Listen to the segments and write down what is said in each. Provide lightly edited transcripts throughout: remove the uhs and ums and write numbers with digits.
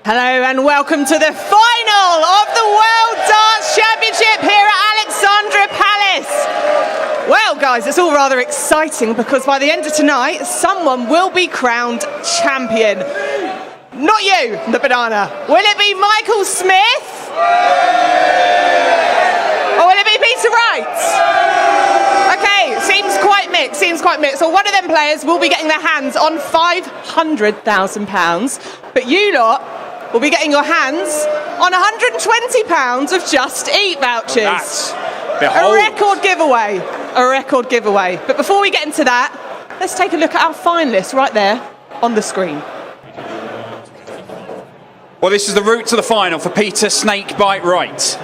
Hello and welcome to the final of the World Darts Championship here at Alexandra Palace. Well guys, it's all rather exciting because by the end of tonight, someone will be crowned champion. Not you, the banana. Will it be Michael Smith? Or will it be Peter Wright? Okay, seems quite mixed. So one of them players will be getting their hands on £500,000, but you lot will be getting your hands on £120 of Just Eat vouchers. A record giveaway. But before we get into that, let's take a look at our finalists right there on the screen. Well, this is the route to the final for Peter Snakebite Wright.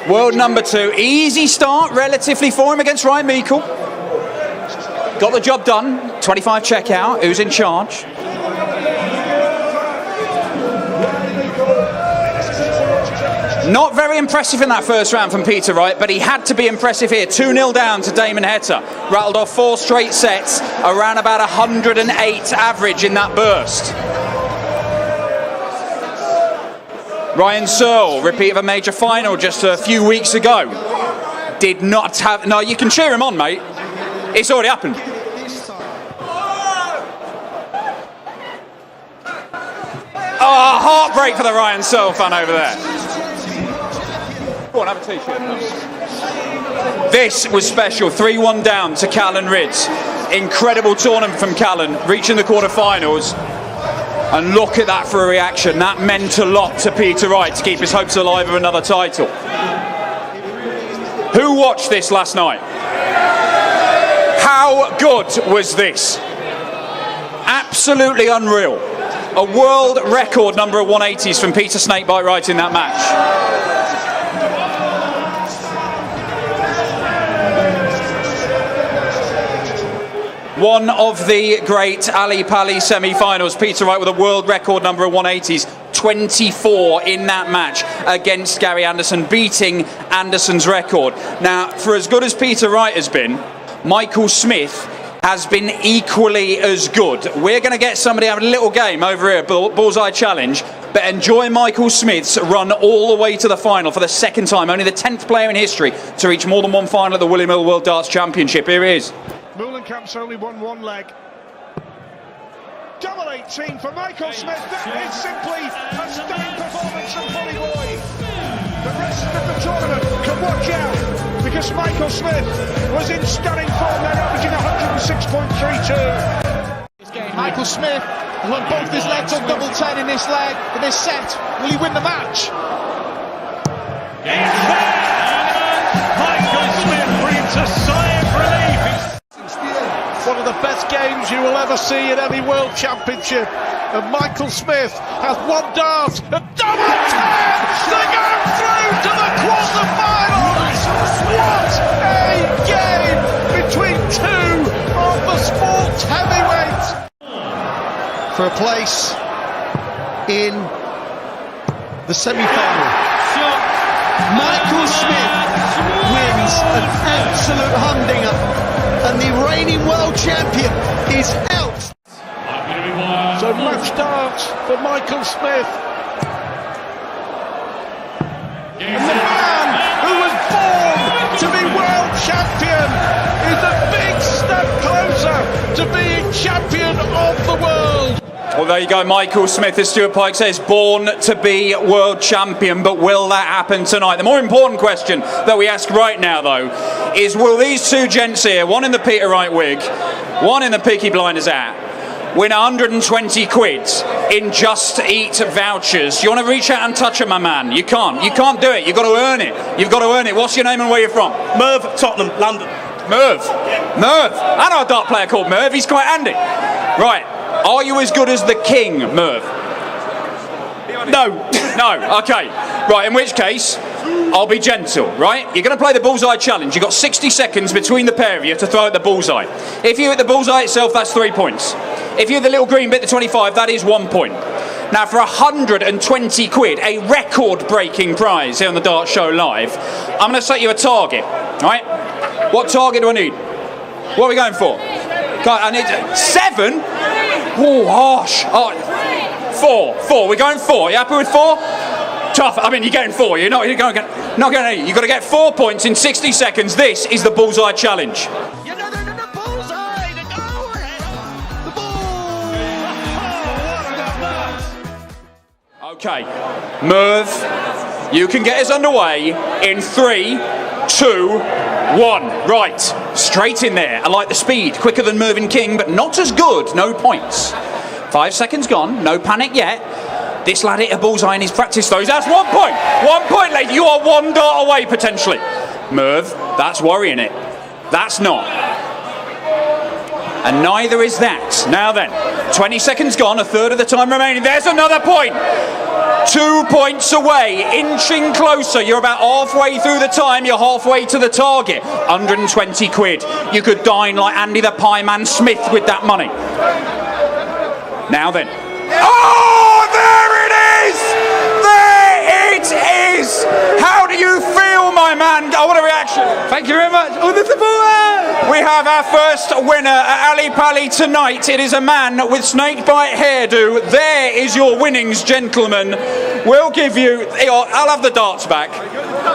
World number 2. Easy start, relatively, for him against Ryan Meikle. Got the job done. 25 checkout. Who's in charge? Not very impressive in that first round from Peter Wright, but he had to be impressive here. 2-0 down to Damon Heta. Rattled off 4 straight sets, around about 108 average in that burst. Ryan Searle, repeat of a major final just a few weeks ago. Did not have... No, you can cheer him on, mate. It's already happened. Oh, heartbreak for the Ryan Searle fan over there. Go on, have a t-shirt. This was special. 3-1 down to Callan Ridds. Incredible tournament from Callan, reaching the quarterfinals. And look at that for a reaction. That meant a lot to Peter Wright to keep his hopes alive of another title. Who watched this last night? How good was this? Absolutely unreal. A world record number of 180s from Peter Snakebite Wright in that match. One of the great Ali Pali semi-finals. Peter Wright with a world record number of 180s. 24 in that match against Gary Anderson, beating Anderson's record. Now, for as good as Peter Wright has been, Michael Smith has been equally as good. We're going to get somebody having a little game over here, Bullseye Challenge, but enjoy Michael Smith's run all the way to the final for the second time. Only the 10th player in history to reach more than one final at the William Hill World Darts Championship. Here he is. Mullenkamp's only won one leg. Double 18 for Michael Smith. That is simply a stunning performance from Polly Boy. The rest of the tournament can watch out because Michael Smith was in stunning form. They're averaging 106.32. Michael Smith has won both his legs on double 10 in this leg, in this set. Will he win the match? It's there! Michael Smith breathes a sigh of relief. One of the best games you will ever see at any World Championship. And Michael Smith has one dart, a double 10! They go through to the quarterfinals! What a game between two of the sport's heavyweights! For a place in the semi-final. Michael Smith wins an absolute humdinger, and the reigning world champion is out. So match darts for Michael Smith. And the man who was born to be world champion is a big step closer to being champion of the world. Well, there you go, Michael Smith, as Stuart Pike says, born to be world champion, but will that happen tonight? The more important question that we ask right now, though, is will these two gents here, one in the Peter Wright wig, one in the Peaky Blinders hat, win 120 quid in Just Eat vouchers? Do you want to reach out and touch it, my man? You can't do it. You've got to earn it. You've got to earn it. What's your name and where you're from? Merv, Tottenham, London. Merv. I know a dart player called Merv. He's quite handy. Right. Are you as good as the king, Merv? No. Okay. Right, in which case, I'll be gentle, right? You're going to play the Bullseye Challenge. You've got 60 seconds between the pair of you to throw at the bullseye. If you hit the bullseye itself, that's 3 points. If you hit the little green bit, the 25, that is 1 point. Now, for 120 quid, a record-breaking prize here on the Dart Show Live, I'm going to set you a target, right? What target do I need? What are we going for? I need 7? Oh, harsh. 4. We're going 4. You happy with 4? Tough. I mean, you're getting 4. You're not going to 8. You've got to get 4 points in 60 seconds. This is the Bullseye Challenge. No, Bullseye! The goal! The ball! Okay, Merv, you can get us underway in 3, 2, 1. Right, straight in there. I like the speed, quicker than Mervyn King, but not as good. No points. 5 seconds gone. No panic yet. This lad hit a bullseye in his practice throws. That's 1 point. 1 point, lady. You are 1 dart away potentially. Merv, that's worrying it. That's not. And neither is that. Now then, 20 seconds gone, a third of the time remaining. There's another point. 2 points away, inching closer. You're about halfway through the time. You're halfway to the target. 120 quid. You could dine like Andy the Pie Man Smith with that money. Now then. Oh, there it is! There it is! How do you feel, my man? Oh, what a reaction. Thank you very much. Oh, the support! We have our first winner at Ali Pali tonight. It is a man with snakebite hairdo. There is your winnings, gentlemen. We'll give you... I'll have the darts back.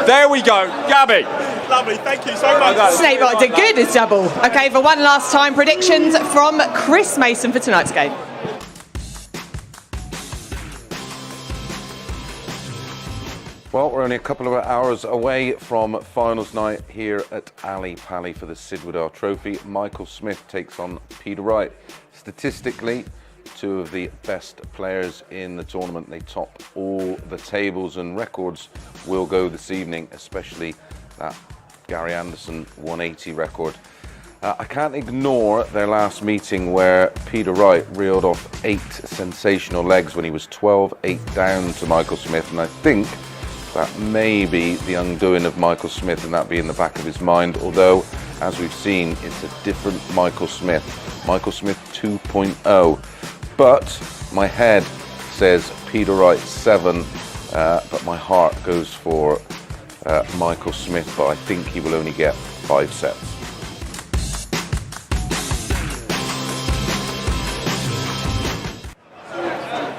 There we go. Gabby. Lovely, thank you so much. Snakebite did good, it's double. Okay, for one last time, predictions from Chris Mason for tonight's game. Well, we're only a couple of hours away from finals night here at Ali Pali for the Sidwoodale Trophy. Michael Smith takes on Peter Wright. Statistically, 2 of the best players in the tournament. They top all the tables, and records will go this evening, especially that Gary Anderson 180 record. I can't ignore their last meeting where Peter Wright reeled off 8 sensational legs when he was 12-8 down to Michael Smith, and I think that may be the undoing of Michael Smith, and that be in the back of his mind, although, as we've seen, it's a different Michael Smith. Michael Smith 2.0. But my head says Peter Wright 7, but my heart goes for Michael Smith, but I think he will only get 5 sets.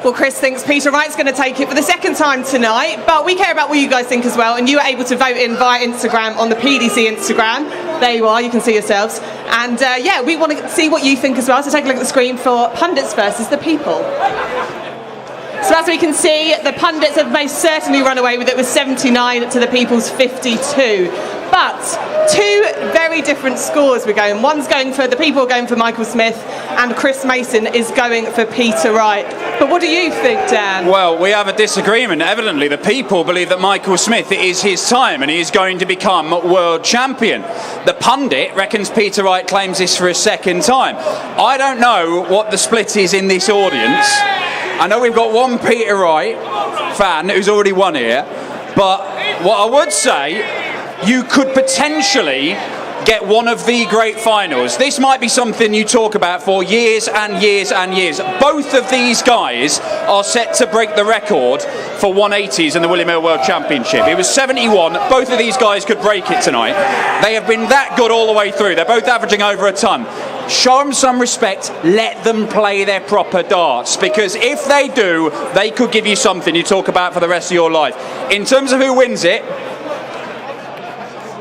Well, Chris thinks Peter Wright's going to take it for the second time tonight, but we care about what you guys think as well, and you were able to vote in via Instagram on the PDC Instagram. There you are, you can see yourselves. And yeah, we want to see what you think as well, so take a look at the screen for pundits versus the people. So as we can see, the pundits have most certainly run away with it with 79 to the people's 52. But 2 very different scores we're going. One's going for, the people are going for Michael Smith, and Chris Mason is going for Peter Wright. But what do you think, Dan? Well, we have a disagreement. Evidently, the people believe that Michael Smith is his time and he is going to become world champion. The pundit reckons Peter Wright claims this for a second time. I don't know what the split is in this audience. I know we've got one Peter Wright fan who's already won here, but what I would say, you could potentially get one of the great finals. This might be something you talk about for years and years and years. Both of these guys are set to break the record for 180s in the William Hill World Championship. It was 71. Both of these guys could break it tonight. They have been that good all the way through. They're both averaging over a ton. Show them some respect, let them play their proper darts, because if they do, they could give you something you talk about for the rest of your life. In terms of who wins it,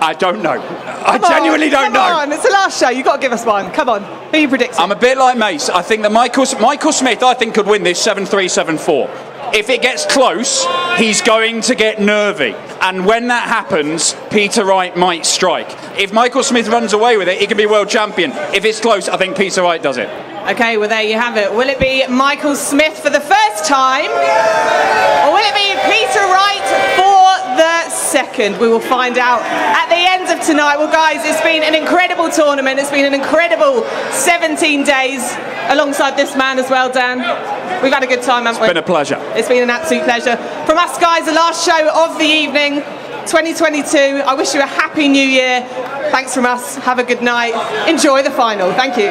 I don't know. I genuinely don't know. Come on, it's the last show. You've got to give us one. Come on. Who are you predicting? I'm a bit like Mace. I think that Michael Smith, I think, could win this 7-3, 7-4. If it gets close, he's going to get nervy. And when that happens, Peter Wright might strike. If Michael Smith runs away with it, he can be world champion. If it's close, I think Peter Wright does it. Okay, well, there you have it. Will it be Michael Smith for the first time? Or will it be Peter Wright for the second? We will find out at the end of tonight. Well, guys, it's been an incredible tournament. It's been an incredible 17 days alongside this man as well, Dan. We've had a good time, haven't we? It's been a pleasure. It's been an absolute pleasure. From us, guys, the last show of the evening, 2022. I wish you a happy new year. Thanks from us. Have a good night. Enjoy the final. Thank you.